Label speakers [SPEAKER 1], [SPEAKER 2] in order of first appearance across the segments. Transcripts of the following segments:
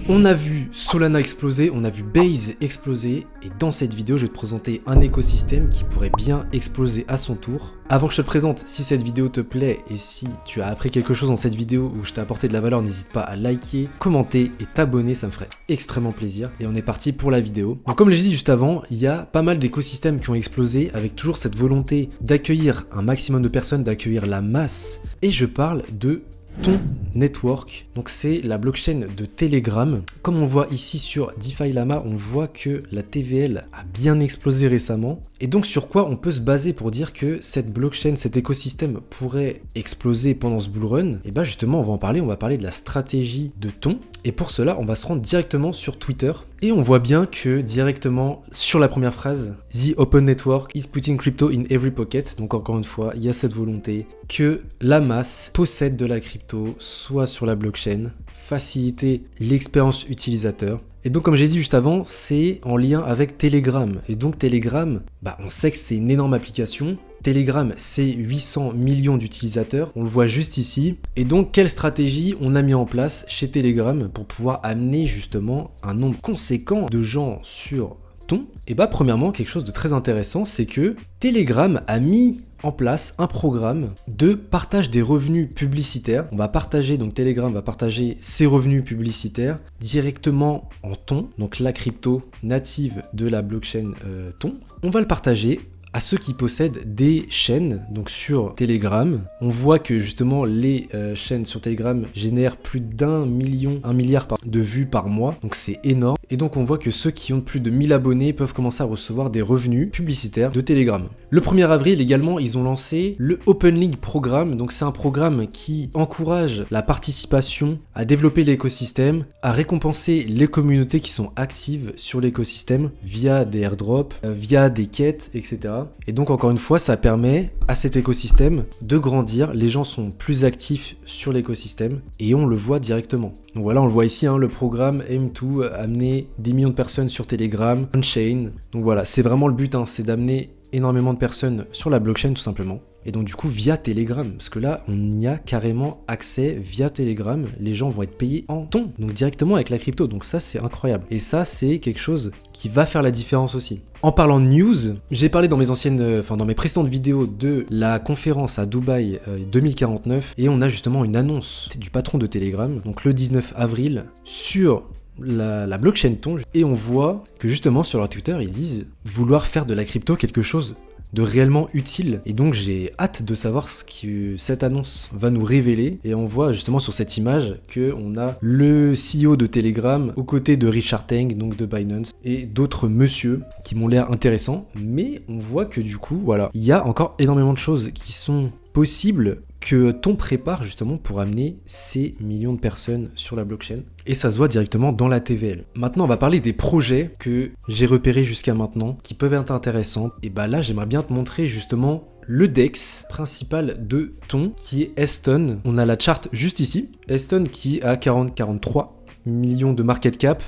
[SPEAKER 1] On a vu Solana exploser, on a vu Base exploser, et dans cette vidéo, je vais te présenter un écosystème qui pourrait bien exploser à son tour. Avant que je te le présente, si cette vidéo te plaît et si tu as appris quelque chose dans cette vidéo où je t'ai apporté de la valeur, n'hésite pas à liker, commenter et t'abonner, ça me ferait extrêmement plaisir. Et on est parti pour la vidéo. Donc comme je l'ai dit juste avant, il y a pas mal d'écosystèmes qui ont explosé avec toujours cette volonté d'accueillir un maximum de personnes, d'accueillir la masse. Et je parle de Ton Network, donc c'est la blockchain de Telegram. Comme on voit ici sur DeFi Llama, on voit que la TVL a bien explosé récemment. Et donc sur quoi on peut se baser pour dire que cette blockchain, cet écosystème pourrait exploser pendant ce bull run? Et bah justement, on va parler de la stratégie de Ton. Et pour cela, on va se rendre directement sur Twitter. Et on voit bien que directement sur la première phrase, The Open Network is putting crypto in every pocket. Donc encore une fois, il y a cette volonté que la masse possède de la crypto, soit sur la blockchain, faciliter l'expérience utilisateur. Et donc comme j'ai dit juste avant, c'est en lien avec Telegram. Et donc Telegram, on sait que c'est une énorme application. Telegram, c'est 800 millions d'utilisateurs, on le voit juste ici. Et donc, quelle stratégie on a mis en place chez Telegram pour pouvoir amener justement un nombre conséquent de gens sur Ton? Et premièrement, quelque chose de très intéressant, c'est que Telegram a mis en place un programme de partage des revenus publicitaires. On va partager, donc Telegram va partager ses revenus publicitaires directement en Ton, donc la crypto native de la blockchain Ton. On va le partager à ceux qui possèdent des chaînes, donc sur Telegram. On voit que justement les chaînes sur Telegram génèrent plus d'1 milliard de vues par mois, donc c'est énorme. Et donc on voit que ceux qui ont plus de 1000 abonnés peuvent commencer à recevoir des revenus publicitaires de Telegram. Le 1er avril également, ils ont lancé le Open League Programme, donc c'est un programme qui encourage la participation à développer l'écosystème, à récompenser les communautés qui sont actives sur l'écosystème via des airdrops, via des quêtes, etc. Et donc encore une fois, ça permet à cet écosystème de grandir, les gens sont plus actifs sur l'écosystème et on le voit directement. Donc voilà, on le voit ici, le programme aim to amener des millions de personnes sur Telegram, on-chain. Donc voilà, c'est vraiment le but, c'est d'amener énormément de personnes sur la blockchain tout simplement. Et donc du coup via Telegram, parce que là on y a carrément accès via Telegram, les gens vont être payés en Ton, donc directement avec la crypto, donc ça c'est incroyable. Et ça c'est quelque chose qui va faire la différence aussi. En parlant de news, j'ai parlé dans mes précédentes vidéos de la conférence à Dubaï 2049, et on a justement une annonce du patron de Telegram, donc le 19 avril, sur la blockchain Ton, et on voit que justement sur leur Twitter ils disent vouloir faire de la crypto quelque chose de réellement utile. Et donc j'ai hâte de savoir ce que cette annonce va nous révéler. Et on voit justement sur cette image qu'on a le CEO de Telegram aux côtés de Richard Teng, donc de Binance, et d'autres messieurs qui m'ont l'air intéressants. Mais on voit que du coup, voilà, il y a encore énormément de choses qui sont possibles que Ton prépare justement pour amener ces millions de personnes sur la blockchain. Et ça se voit directement dans la TVL. Maintenant, on va parler des projets que j'ai repérés jusqu'à maintenant, qui peuvent être intéressants. Et là, j'aimerais bien te montrer justement le DEX principal de Ton, qui est Eston. On a la charte juste ici. Eston qui a 43 millions de market cap,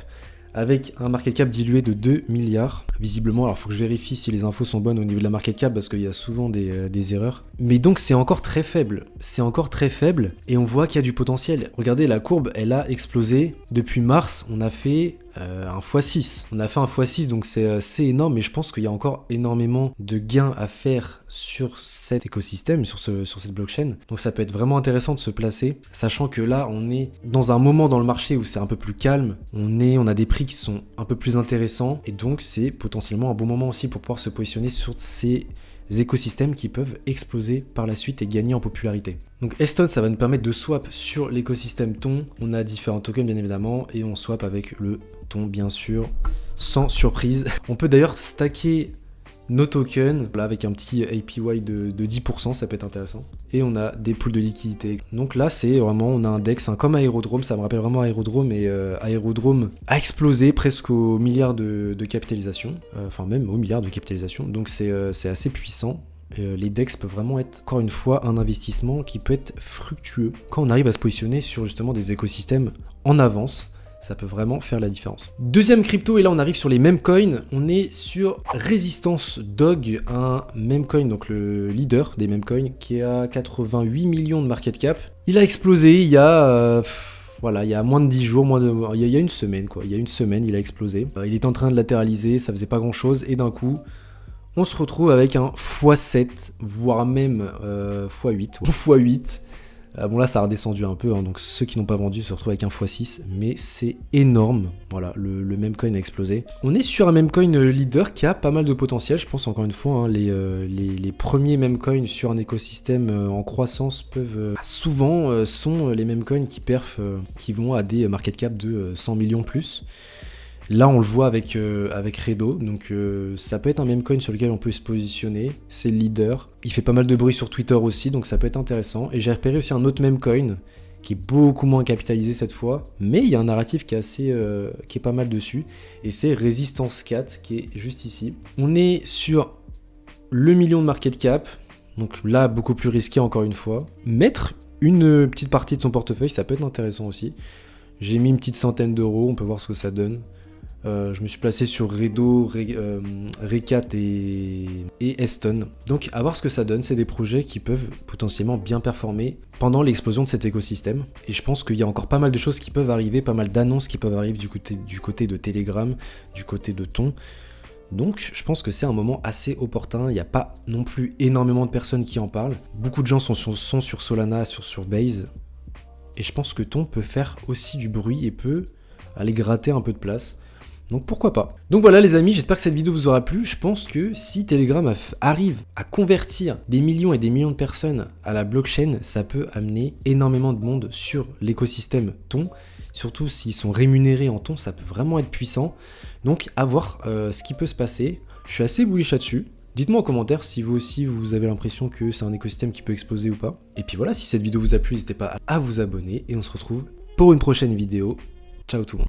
[SPEAKER 1] avec un market cap dilué de 2 milliards. Visiblement, alors il faut que je vérifie si les infos sont bonnes au niveau de la market cap, parce qu'il y a souvent des erreurs. Mais donc c'est encore très faible. C'est encore très faible, et on voit qu'il y a du potentiel. Regardez, la courbe, elle a explosé. Depuis mars, on a fait un x6. On a fait un x6, donc c'est énorme, mais je pense qu'il y a encore énormément de gains à faire sur cet écosystème, sur cette blockchain. Donc ça peut être vraiment intéressant de se placer, sachant que là, on est dans un moment dans le marché où c'est un peu plus calme. On a des prix qui sont un peu plus intéressants, et donc c'est potentiellement un bon moment aussi pour pouvoir se positionner sur ces écosystèmes qui peuvent exploser par la suite et gagner en popularité. Donc Eston, ça va nous permettre de swap sur l'écosystème Ton. On a différents tokens bien évidemment, et on swap avec le Ton bien sûr, sans surprise. On peut d'ailleurs stacker nos tokens, là avec un petit APY de 10%, ça peut être intéressant. Et on a des pools de liquidité. Donc là, c'est vraiment, on a un DEX, comme Aerodrome, ça me rappelle vraiment Aerodrome, et Aerodrome a explosé presque au milliard de capitalisation, même au milliard de capitalisation, donc c'est assez puissant. Les DEX peuvent vraiment être, encore une fois, un investissement qui peut être fructueux quand on arrive à se positionner sur justement des écosystèmes en avance. Ça peut vraiment faire la différence. Deuxième crypto, et là on arrive sur les meme coins. On est sur Resistance Dog, un meme coin, donc le leader des meme coins, qui a 88 millions de market cap. Il a explosé il y a Voilà, il y a moins de 10 jours, il y a une semaine quoi, il y a une semaine il a explosé. Il est en train de latéraliser, ça faisait pas grand chose et d'un coup on se retrouve avec un x7, voire même x8, x8. Bon là ça a redescendu un peu, hein, donc ceux qui n'ont pas vendu se retrouvent avec un x6, mais c'est énorme. Voilà, le meme coin a explosé. On est sur un meme coin leader qui a pas mal de potentiel, je pense encore une fois, hein, les premiers meme coins sur un écosystème en croissance peuvent souvent sont les meme coins qui qui vont à des market cap de 100 millions plus. Là, on le voit avec Redo, donc ça peut être un meme coin sur lequel on peut se positionner. C'est le leader. Il fait pas mal de bruit sur Twitter aussi, donc ça peut être intéressant. Et j'ai repéré aussi un autre meme coin qui est beaucoup moins capitalisé cette fois, mais il y a un narratif qui est pas mal dessus. Et c'est Resistance 4 qui est juste ici. On est sur le million de market cap, donc là beaucoup plus risqué encore une fois. Mettre une petite partie de son portefeuille, ça peut être intéressant aussi. J'ai mis une petite centaine d'euros, on peut voir ce que ça donne. Je me suis placé sur Redo, Recat et Eston. Donc à voir ce que ça donne, c'est des projets qui peuvent potentiellement bien performer pendant l'explosion de cet écosystème. Et je pense qu'il y a encore pas mal de choses qui peuvent arriver, pas mal d'annonces qui peuvent arriver du côté de Telegram, du côté de Ton. Donc je pense que c'est un moment assez opportun, il n'y a pas non plus énormément de personnes qui en parlent. Beaucoup de gens sont sur Solana, sur Base. Et je pense que Ton peut faire aussi du bruit et peut aller gratter un peu de place. Donc pourquoi pas. Donc voilà les amis, j'espère que cette vidéo vous aura plu. Je pense que si Telegram arrive à convertir des millions et des millions de personnes à la blockchain, ça peut amener énormément de monde sur l'écosystème Ton. Surtout s'ils sont rémunérés en Ton, ça peut vraiment être puissant. Donc à voir ce qui peut se passer. Je suis assez bullish là-dessus. Dites-moi en commentaire si vous aussi vous avez l'impression que c'est un écosystème qui peut exploser ou pas. Et puis voilà, si cette vidéo vous a plu, n'hésitez pas à vous abonner et on se retrouve pour une prochaine vidéo. Ciao tout le monde.